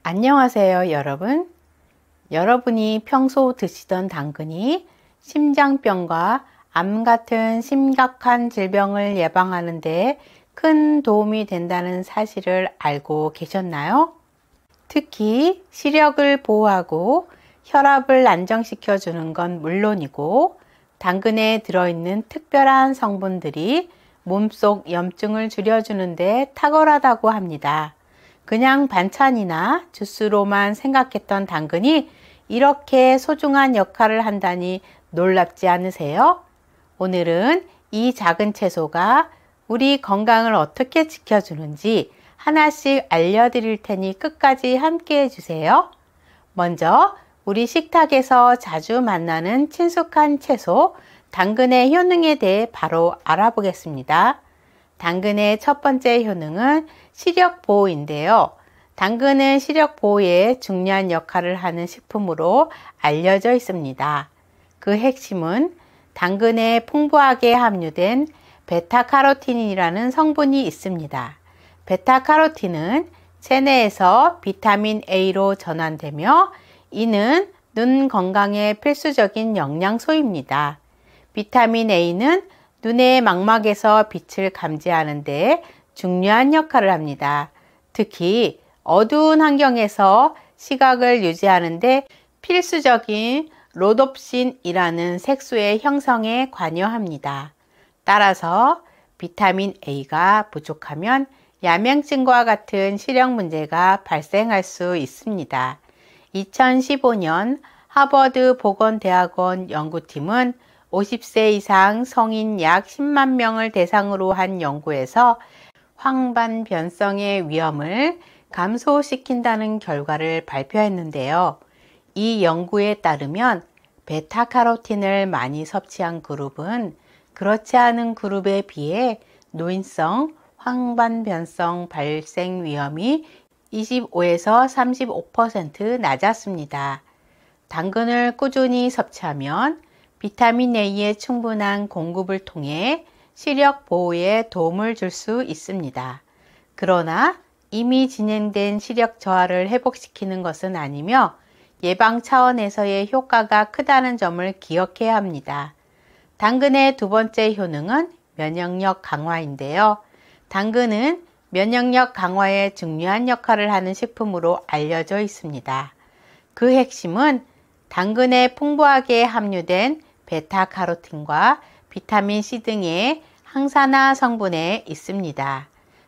안녕하세요, 여러분. 여러분이 평소 드시던 당근이 심장병과 암 같은 심각한 질병을 예방하는 데 큰 도움이 된다는 사실을 알고 계셨나요? 특히 시력을 보호하고 혈압을 안정시켜 주는 건 물론이고, 당근에 들어있는 특별한 성분들이 몸속 염증을 줄여주는 데 탁월하다고 합니다. 그냥 반찬이나 주스로만 생각했던 당근이 이렇게 소중한 역할을 한다니 놀랍지 않으세요? 오늘은 이 작은 채소가 우리 건강을 어떻게 지켜주는지 하나씩 알려드릴 테니 끝까지 함께 해주세요. 먼저 우리 식탁에서 자주 만나는 친숙한 채소, 당근의 효능에 대해 바로 알아보겠습니다. 당근의 첫 번째 효능은 시력 보호인데요. 당근은 시력 보호에 중요한 역할을 하는 식품으로 알려져 있습니다. 그 핵심은 당근에 풍부하게 함유된 베타카로틴이라는 성분이 있습니다. 베타카로틴은 체내에서 비타민 A로 전환되며 이는 눈 건강에 필수적인 영양소입니다. 비타민 A는 눈의 망막에서 빛을 감지하는 데 중요한 역할을 합니다. 특히 어두운 환경에서 시각을 유지하는 데 필수적인 로놉신이라는 색소의 형성에 관여합니다. 따라서 비타민 A가 부족하면 야맹증과 같은 시력 문제가 발생할 수 있습니다. 2015년 하버드 보건대학원 연구팀은 50세 이상 성인 약 10만 명을 대상으로 한 연구에서 황반변성의 위험을 감소시킨다는 결과를 발표했는데요. 이 연구에 따르면 베타카로틴을 많이 섭취한 그룹은 그렇지 않은 그룹에 비해 노인성 황반변성 발생 위험이 25에서 35% 낮았습니다. 당근을 꾸준히 섭취하면 비타민 A의 충분한 공급을 통해 시력 보호에 도움을 줄 수 있습니다. 그러나 이미 진행된 시력 저하를 회복시키는 것은 아니며 예방 차원에서의 효과가 크다는 점을 기억해야 합니다. 당근의 두 번째 효능은 면역력 강화인데요. 당근은 면역력 강화에 중요한 역할을 하는 식품으로 알려져 있습니다. 그 핵심은 당근에 풍부하게 함유된 베타카로틴과 비타민 C 등의 항산화 성분에 있습니다.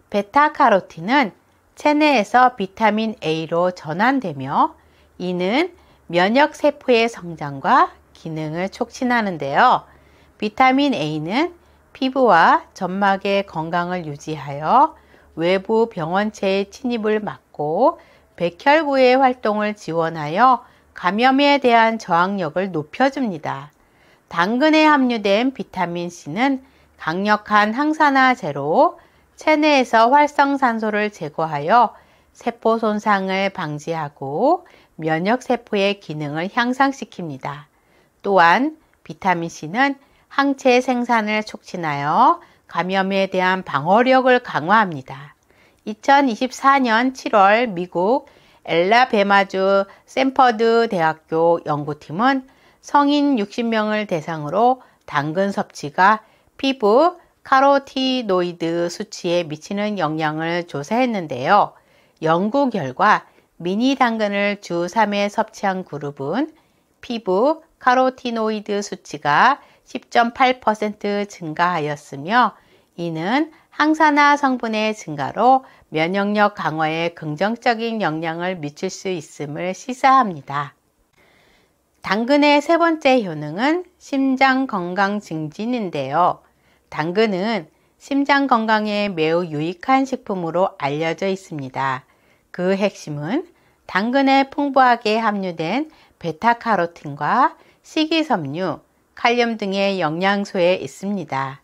베타카로틴은 체내에서 비타민 A로 전환되며 이는 면역세포의 성장과 기능을 촉진하는데요. 비타민 A는 피부와 점막의 건강을 유지하여 외부 병원체의 침입을 막고 백혈구의 활동을 지원하여 감염에 대한 저항력을 높여줍니다. 당근에 함유된 비타민 C는 강력한 항산화제로 체내에서 활성산소를 제거하여 세포 손상을 방지하고 면역세포의 기능을 향상시킵니다. 또한 비타민 C는 항체 생산을 촉진하여 감염에 대한 방어력을 강화합니다. 2024년 7월 미국 엘라베마주 샌퍼드 대학교 연구팀은 성인 60명을 대상으로 당근 섭취가 피부 카로티노이드 수치에 미치는 영향을 조사했는데요. 연구 결과 미니 당근을 주 3회 섭취한 그룹은 피부 카로티노이드 수치가 10.8% 증가하였으며 이는 항산화 성분의 증가로 면역력 강화에 긍정적인 영향을 미칠 수 있음을 시사합니다. 당근의 세 번째 효능은 심장 건강 증진인데요. 당근은 심장 건강에 매우 유익한 식품으로 알려져 있습니다. 그 핵심은 당근에 풍부하게 함유된 베타카로틴과 식이섬유, 칼륨 등의 영양소에 있습니다.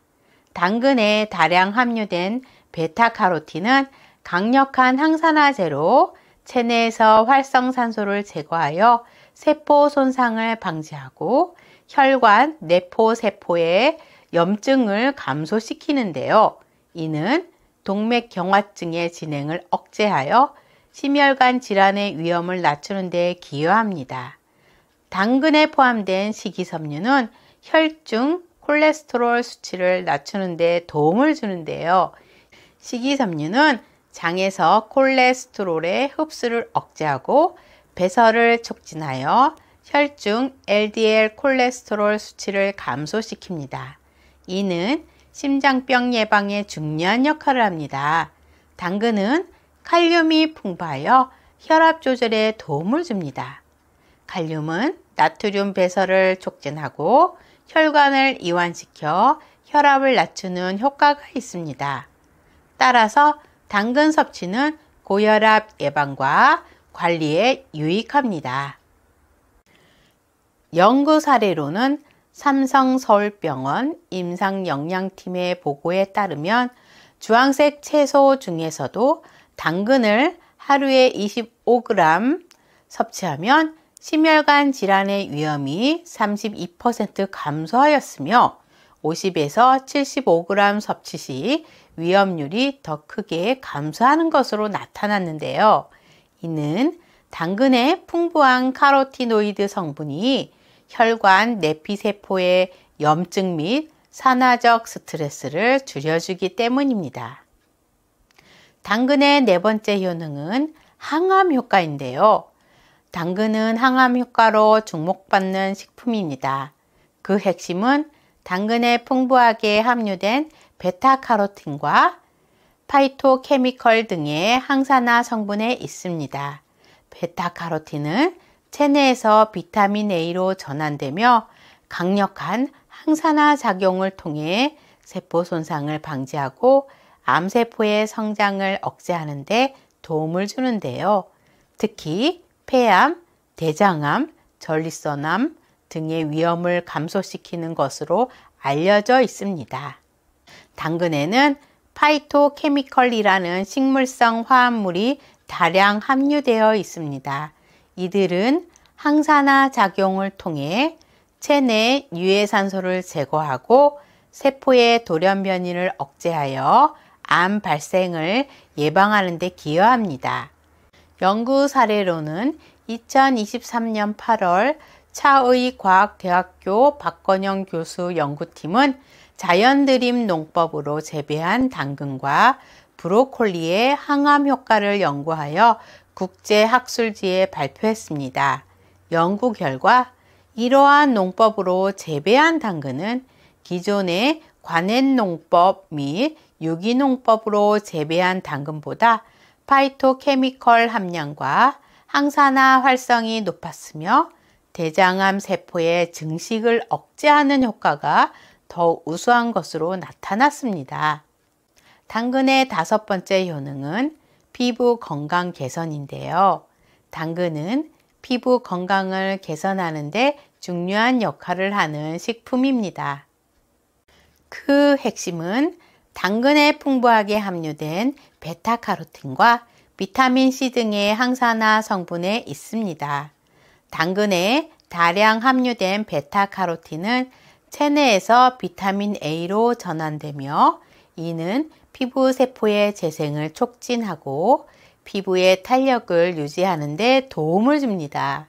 당근에 다량 함유된 베타카로틴은 강력한 항산화제로 체내에서 활성산소를 제거하여 세포 손상을 방지하고 혈관, 뇌포 세포의 염증을 감소시키는데요. 이는 동맥경화증의 진행을 억제하여 심혈관 질환의 위험을 낮추는 데 기여합니다. 당근에 포함된 식이섬유는 혈중 콜레스테롤 수치를 낮추는 데 도움을 주는데요. 식이섬유는 장에서 콜레스테롤의 흡수를 억제하고 배설을 촉진하여 혈중 LDL 콜레스테롤 수치를 감소시킵니다. 이는 심장병 예방에 중요한 역할을 합니다. 당근은 칼륨이 풍부하여 혈압 조절에 도움을 줍니다. 칼륨은 나트륨 배설을 촉진하고 혈관을 이완시켜 혈압을 낮추는 효과가 있습니다. 따라서 당근 섭취는 고혈압 예방과 관리에 유익합니다. 연구 사례로는 삼성서울병원 임상영양팀의 보고에 따르면 주황색 채소 중에서도 당근을 하루에 25g 섭취하면 심혈관 질환의 위험이 32% 감소하였으며 50에서 75g 섭취 시 위험률이 더 크게 감소하는 것으로 나타났는데요. 이는 당근의 풍부한 카로티노이드 성분이 혈관 내피세포의 염증 및 산화적 스트레스를 줄여주기 때문입니다. 당근의 네 번째 효능은 항암 효과인데요. 당근은 항암 효과로 주목받는 식품입니다. 그 핵심은 당근에 풍부하게 함유된 베타카로틴과 파이토케미컬 등의 항산화 성분에 있습니다. 베타카로틴은 체내에서 비타민 A로 전환되며 강력한 항산화 작용을 통해 세포 손상을 방지하고 암세포의 성장을 억제하는 데 도움을 주는데요. 특히 폐암, 대장암, 전립선암 등의 위험을 감소시키는 것으로 알려져 있습니다. 당근에는 파이토케미컬이라는 식물성 화합물이 다량 함유되어 있습니다. 이들은 항산화 작용을 통해 체내 유해산소를 제거하고 세포의 돌연 변이를 억제하여 암 발생을 예방하는 데 기여합니다. 연구 사례로는 2023년 8월 차의과학대학교 박건영 교수 연구팀은 자연드림 농법으로 재배한 당근과 브로콜리의 항암 효과를 연구하여 국제학술지에 발표했습니다. 연구 결과 이러한 농법으로 재배한 당근은 기존의 관했농법 및 유기농법으로 재배한 당근보다 파이토케미컬 함량과 항산화 활성이 높았으며 대장암 세포의 증식을 억제하는 효과가 더 우수한 것으로 나타났습니다. 당근의 다섯 번째 효능은 피부 건강 개선인데요. 당근은 피부 건강을 개선하는 데 중요한 역할을 하는 식품입니다. 그 핵심은 당근에 풍부하게 함유된 베타카로틴과 비타민C 등의 항산화 성분에 있습니다. 당근에 다량 함유된 베타카로틴은 체내에서 비타민 A로 전환되며 이는 피부 세포의 재생을 촉진하고 피부의 탄력을 유지하는 데 도움을 줍니다.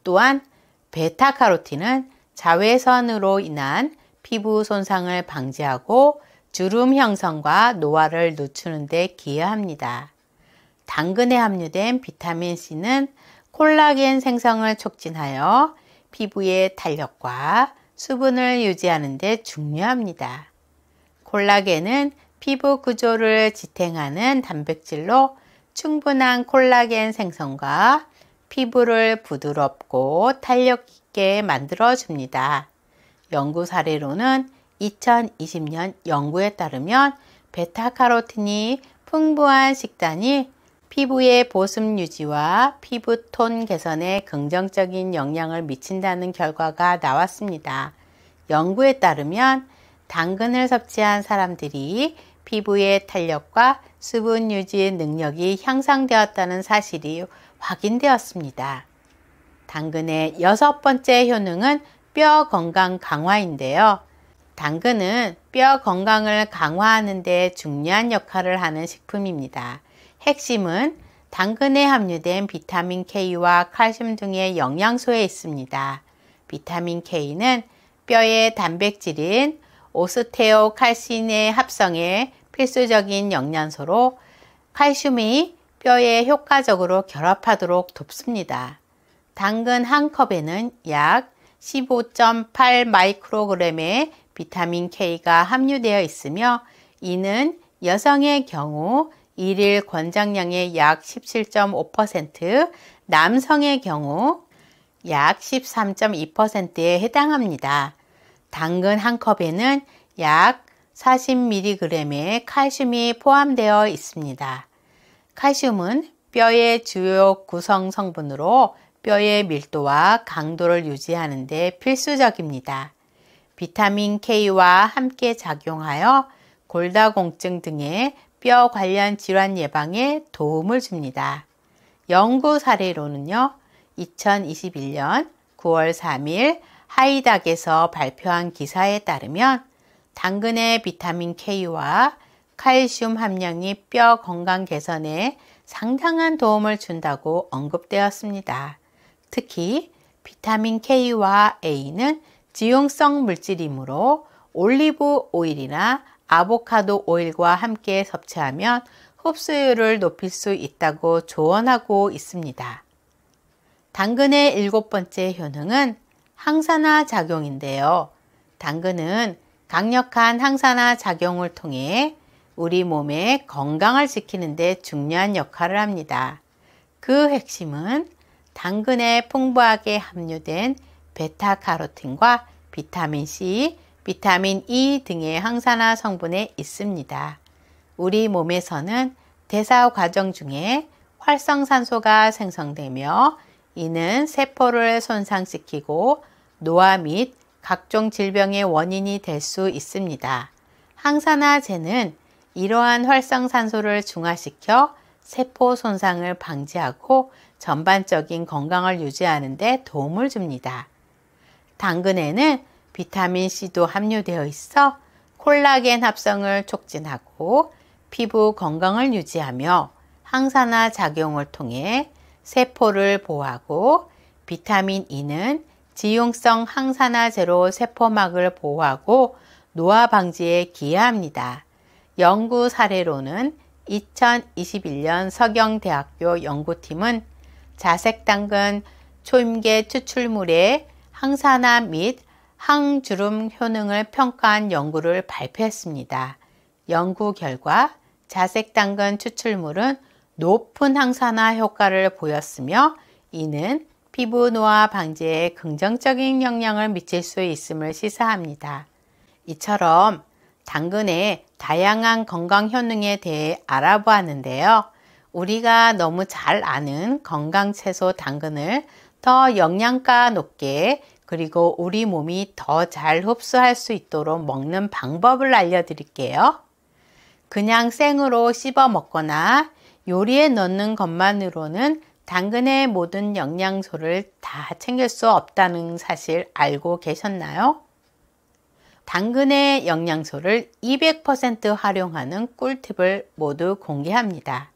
또한 베타카로틴은 자외선으로 인한 피부 손상을 방지하고 주름 형성과 노화를 늦추는 데 기여합니다. 당근에 함유된 비타민C는 콜라겐 생성을 촉진하여 피부의 탄력과 수분을 유지하는 데 중요합니다. 콜라겐은 피부 구조를 지탱하는 단백질로 충분한 콜라겐 생성과 피부를 부드럽고 탄력 있게 만들어줍니다. 연구 사례로는 2020년 연구에 따르면 베타카로틴이 풍부한 식단이 피부의 보습 유지와 피부톤 개선에 긍정적인 영향을 미친다는 결과가 나왔습니다. 연구에 따르면 당근을 섭취한 사람들이 피부의 탄력과 수분 유지 능력이 향상되었다는 사실이 확인되었습니다. 당근의 여섯 번째 효능은 뼈 건강 강화인데요. 당근은 뼈 건강을 강화하는 데 중요한 역할을 하는 식품입니다. 핵심은 당근에 함유된 비타민 K와 칼슘 등의 영양소에 있습니다. 비타민 K는 뼈의 단백질인 오스테오칼신의 합성에 필수적인 영양소로 칼슘이 뼈에 효과적으로 결합하도록 돕습니다. 당근 한 컵에는 약 15.8 마이크로그램의 비타민 K가 함유되어 있으며 이는 여성의 경우 일일 권장량의 약 17.5%, 남성의 경우 약 13.2%에 해당합니다. 당근 한 컵에는 약 40mg의 칼슘이 포함되어 있습니다. 칼슘은 뼈의 주요 구성 성분으로 뼈의 밀도와 강도를 유지하는 데 필수적입니다. 비타민 K와 함께 작용하여 골다공증 등의 뼈 관련 질환 예방에 도움을 줍니다. 연구 사례로는요, 2021년 9월 3일 하이닥에서 발표한 기사에 따르면 당근의 비타민 K와 칼슘 함량이 뼈 건강 개선에 상당한 도움을 준다고 언급되었습니다. 특히 비타민 K와 A는 지용성 물질이므로 올리브 오일이나 아보카도 오일과 함께 섭취하면 흡수율을 높일 수 있다고 조언하고 있습니다. 당근의 7번째 효능은 항산화 작용인데요. 당근은 강력한 항산화 작용을 통해 우리 몸의 건강을 지키는 데 중요한 역할을 합니다. 그 핵심은 당근에 풍부하게 함유된 베타카로틴과 비타민 C, 비타민 E 등의 항산화 성분에 있습니다. 우리 몸에서는 대사 과정 중에 활성산소가 생성되며 이는 세포를 손상시키고 노화 및 각종 질병의 원인이 될 수 있습니다. 항산화제는 이러한 활성산소를 중화시켜 세포 손상을 방지하고 전반적인 건강을 유지하는 데 도움을 줍니다. 당근에는 비타민C도 함유되어 있어 콜라겐 합성을 촉진하고 피부 건강을 유지하며 항산화 작용을 통해 세포를 보호하고 비타민 E는 지용성 항산화제로 세포막을 보호하고 노화 방지에 기여합니다. 연구 사례로는 2021년 서경대학교 연구팀은 자색당근 초임계 추출물의 항산화 및 항주름 효능을 평가한 연구를 발표했습니다. 연구 결과 자색당근 추출물은 높은 항산화 효과를 보였으며 이는 피부 노화 방지에 긍정적인 영향을 미칠 수 있음을 시사합니다. 이처럼 당근의 다양한 건강 효능에 대해 알아보았는데요. 우리가 너무 잘 아는 건강 채소 당근을 더 영양가 높게 그리고 우리 몸이 더 잘 흡수할 수 있도록 먹는 방법을 알려드릴게요. 그냥 생으로 씹어 먹거나 요리에 넣는 것만으로는 당근의 모든 영양소를 다 챙길 수 없다는 사실 알고 계셨나요? 당근의 영양소를 200% 활용하는 꿀팁을 모두 공개합니다.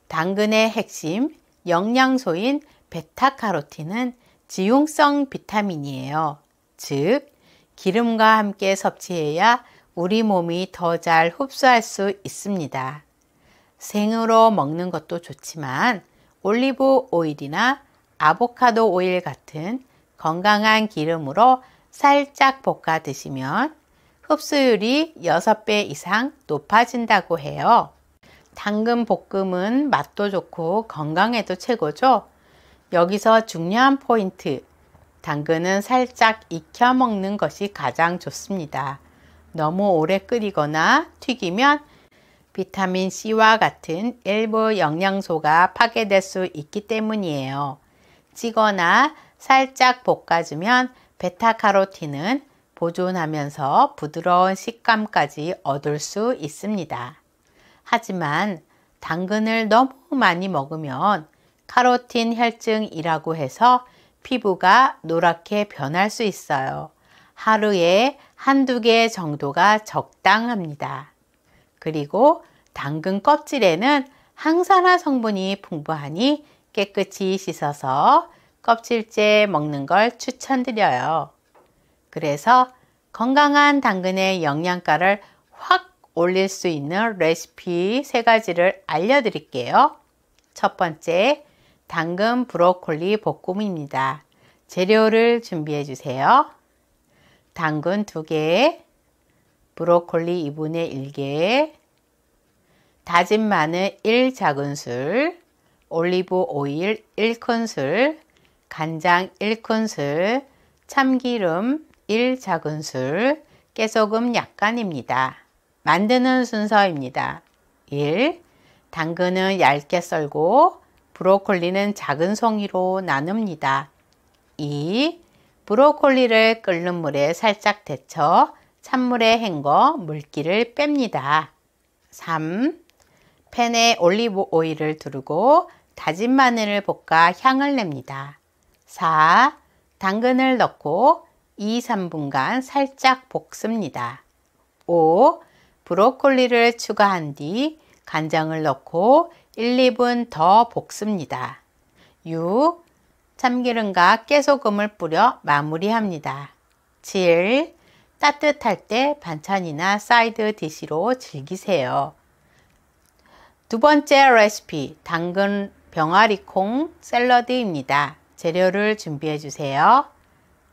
당근의 핵심 영양소인 베타카로틴은 지용성 비타민이에요. 즉, 기름과 함께 섭취해야 우리 몸이 더 잘 흡수할 수 있습니다. 생으로 먹는 것도 좋지만 올리브 오일이나 아보카도 오일 같은 건강한 기름으로 살짝 볶아 드시면 흡수율이 6배 이상 높아진다고 해요. 당근 볶음은 맛도 좋고 건강에도 최고죠. 여기서 중요한 포인트, 당근은 살짝 익혀 먹는 것이 가장 좋습니다. 너무 오래 끓이거나 튀기면 비타민 C와 같은 일부 영양소가 파괴될 수 있기 때문이에요. 찌거나 살짝 볶아주면 베타카로틴은 보존하면서 부드러운 식감까지 얻을 수 있습니다. 하지만 당근을 너무 많이 먹으면 카로틴 혈증이라고 해서 피부가 노랗게 변할 수 있어요. 하루에 한두 개 정도가 적당합니다. 그리고 당근 껍질에는 항산화 성분이 풍부하니 깨끗이 씻어서 껍질째 먹는 걸 추천드려요. 그래서 건강한 당근의 영양가를 확 올릴 수 있는 레시피 3가지를 알려드릴게요. 첫 번째, 당근 브로콜리 볶음입니다. 재료를 준비해 주세요. 당근 2개, 브로콜리 2분의 1개, 다진 마늘 1작은술, 올리브 오일 1큰술, 간장 1큰술, 참기름 1작은술, 깨소금 약간입니다. 만드는 순서입니다. 1. 당근은 얇게 썰고 브로콜리는 작은 송이로 나눕니다. 2. 브로콜리를 끓는 물에 살짝 데쳐 찬물에 헹궈 물기를 뺍니다. 3. 팬에 올리브 오일을 두르고 다진 마늘을 볶아 향을 냅니다. 4. 당근을 넣고 2-3분간 살짝 볶습니다. 5. 브로콜리를 추가한 뒤 간장을 넣고 1-2분 더 볶습니다. 6. 참기름과 깨소금을 뿌려 마무리합니다. 7. 따뜻할 때 반찬이나 사이드 디시로 즐기세요. 두 번째 레시피, 당근 병아리콩 샐러드입니다. 재료를 준비해 주세요.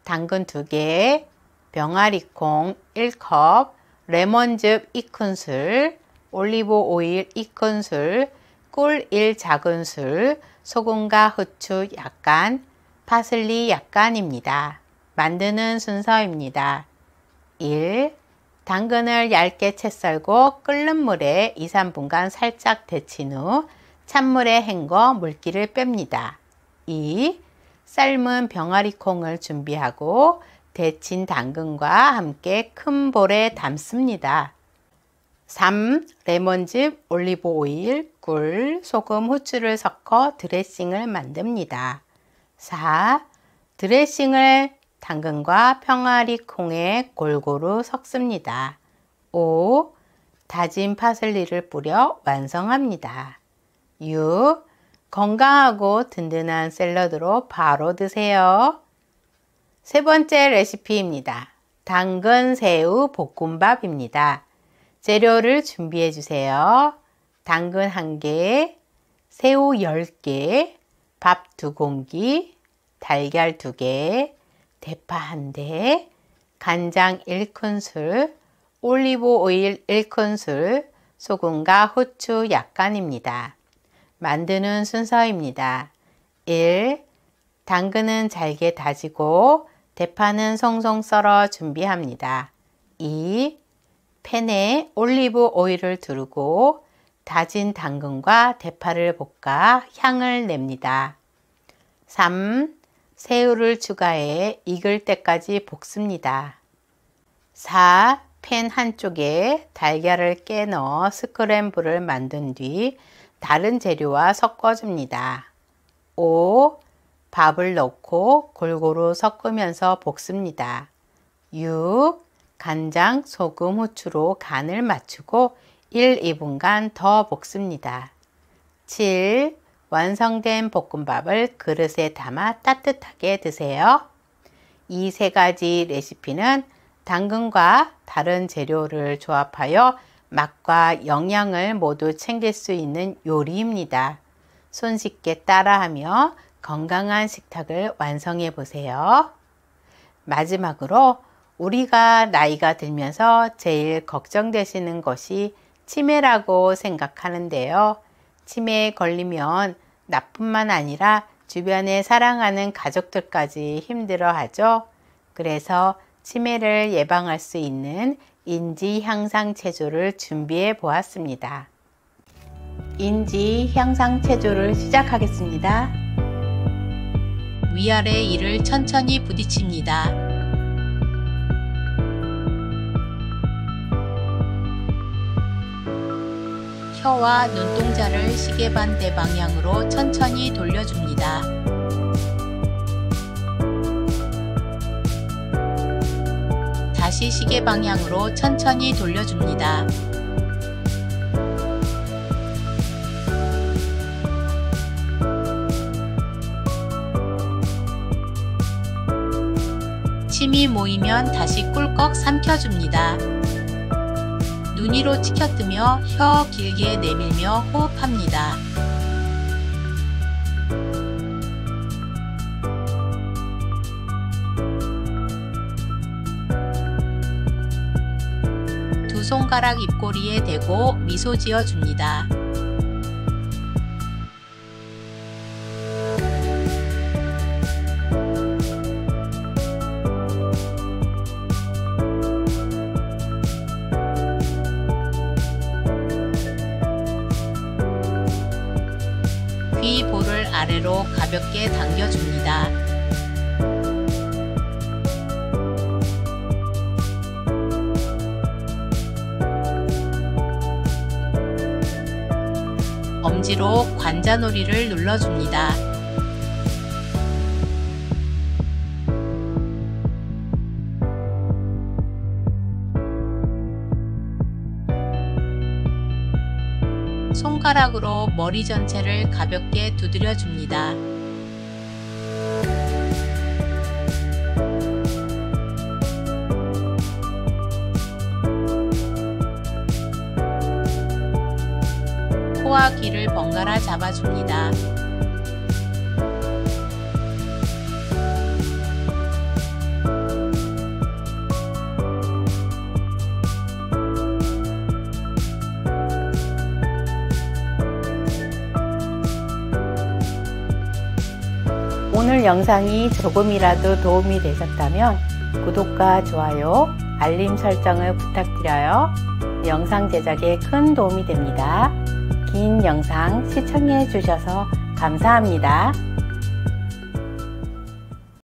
당근 2개, 병아리콩 1컵, 레몬즙 2큰술, 올리브 오일 2큰술, 꿀 1작은술, 소금과 후추 약간, 파슬리 약간입니다. 만드는 순서입니다. 1. 당근을 얇게 채 썰고 끓는 물에 2-3분간 살짝 데친 후 찬물에 헹궈 물기를 뺍니다. 2. 삶은 병아리콩을 준비하고 데친 당근과 함께 큰 볼에 담습니다. 3. 레몬즙, 올리브 오일, 꿀, 소금, 후추를 섞어 드레싱을 만듭니다. 4. 드레싱을 당근과 병아리콩에 골고루 섞습니다. 5. 다진 파슬리를 뿌려 완성합니다. 6. 건강하고 든든한 샐러드로 바로 드세요. 세 번째 레시피입니다. 당근 새우 볶음밥입니다. 재료를 준비해 주세요. 당근 1개, 새우 10개, 밥 2공기, 달걀 2개, 대파 1대, 간장 1큰술, 올리브 오일 1큰술, 소금과 후추 약간입니다. 만드는 순서입니다. 1. 당근은 잘게 다지고 대파는 송송 썰어 준비합니다. 2. 팬에 올리브 오일을 두르고 다진 당근과 대파를 볶아 향을 냅니다. 3. 새우를 추가해 익을 때까지 볶습니다. 4. 팬 한쪽에 달걀을 깨 넣어 스크램블을 만든 뒤 다른 재료와 섞어줍니다. 5. 밥을 넣고 골고루 섞으면서 볶습니다. 6. 간장, 소금, 후추로 간을 맞추고 1-2분간 더 볶습니다. 7. 완성된 볶음밥을 그릇에 담아 따뜻하게 드세요. 이 3가지 레시피는 당근과 다른 재료를 조합하여 맛과 영양을 모두 챙길 수 있는 요리입니다. 손쉽게 따라하며 건강한 식탁을 완성해 보세요. 마지막으로 우리가 나이가 들면서 제일 걱정되시는 것이 치매라고 생각하는데요. 치매에 걸리면 나뿐만 아니라 주변에 사랑하는 가족들까지 힘들어하죠. 그래서 치매를 예방할 수 있는 인지 향상 체조를 준비해 보았습니다. 인지 향상 체조를 시작하겠습니다. 위아래 이를 천천히 부딪힙니다. 혀와 눈동자를 시계 반대 방향으로 천천히 돌려줍니다. 다시 시계 방향으로 천천히 돌려줍니다. 힘이 모이면 다시 꿀꺽 삼켜줍니다. 눈 위로 치켜뜨며 혀 길게 내밀며 호흡합니다. 두 손가락 입꼬리에 대고 미소 지어줍니다. 귀 볼을 아래로 가볍게 당겨줍니다. 엄지로 관자놀이를 눌러줍니다. 손가락으로 머리 전체를 가볍게 두드려 줍니다. 코와 귀를 번갈아 잡아줍니다. 오늘 영상이 조금이라도 도움이 되셨다면 구독과 좋아요, 알림 설정을 부탁드려요. 영상 제작에 큰 도움이 됩니다. 긴 영상 시청해 주셔서 감사합니다.